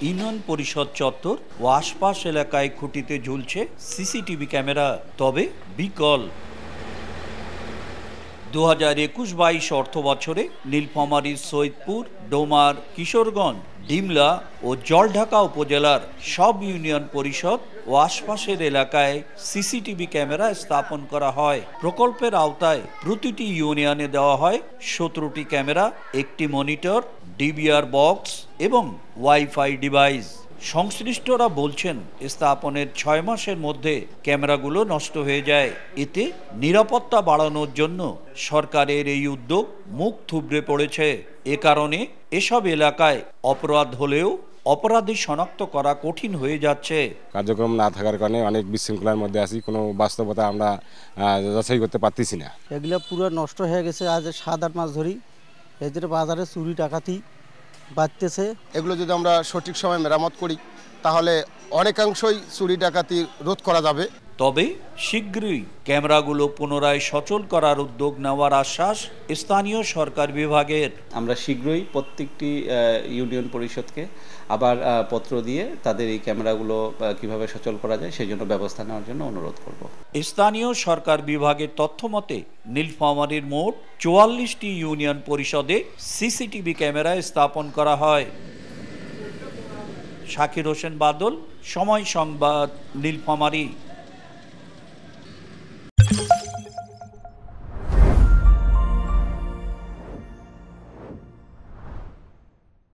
Union পরিষদ চত্বর ও আশপাশ এলাকায় খুঁটিতে ঝুলছে সিসিটিভি ক্যামেরা। তবে বিকল 2021-22 অর্থ বছরে নীলফামারীর সৈয়দপুর, ডোমার, কিশোরগঞ্জ, ডিমলা ও জলঢাকা উপজেলার সব ইউনিয়ন পরিষদ ও আশপাশের এলাকায় সিসিটিভি ক্যামেরা স্থাপন করা হয়। প্রকল্পের আওতায় প্রতিটি ইউনিয়নে দেওয়া হয় 17টি ক্যামেরা, একটি মনিটর, ডিবিআর বক্স এবং ওয়াইফাই ডিভাইস। সংশ্লিষ্টরা বলছেন, স্থাপনের 6 মাসের মধ্যে ক্যামেরাগুলো নষ্ট হয়ে যায়। এতে নিরাপত্তা বাড়ানোর জন্য সরকারের এই উদ্যোগ মুখ থুবড়ে পড়েছে। এ কারণে এসব এলাকায় অপরাধ হলেও অপরাধী শনাক্ত করা কঠিন হয়ে যাচ্ছে। কার্যক্রম না থাকার কারণে অনেক বিশৃঙ্খলার মধ্যে আছি, কোনো বাস্তবতা আমরা যাচাই করতে পারতেছি না। এগুলো পুরো নষ্ট হয়ে গেছে। আজ 7-8 মাস ধরেই এদের বাজারে চুরি ডাকাতি বাড়তেছে। এগুলো যদি আমরা সঠিক সময় মেরামত করি তাহলে অনেকাংশই চুরি ডাকাতি রোধ করা যাবে। তবে শীঘ্রই ক্যামেরাগুলো পুনরায় সচল করার উদ্যোগ নেওয়ার আশ্বাস স্থানীয় সরকার বিভাগের। আমরা শীঘ্রই প্রত্যেকটি ইউনিয়ন পরিষদকে আবার পত্র দিয়ে তাদের এই ক্যামেরাগুলো কিভাবে সচল করা যায় সেই জন্য ব্যবস্থা নেওয়ার জন্য অনুরোধ করব। স্থানীয় সরকার বিভাগের তথ্য মতে নীলফামারীর মোট 44টি ইউনিয়ন পরিষদে সিসিটিভি ক্যামেরা স্থাপন করা হয়। শাকির হোসেন বাদল, সময় সংবাদ, নীলফামারী।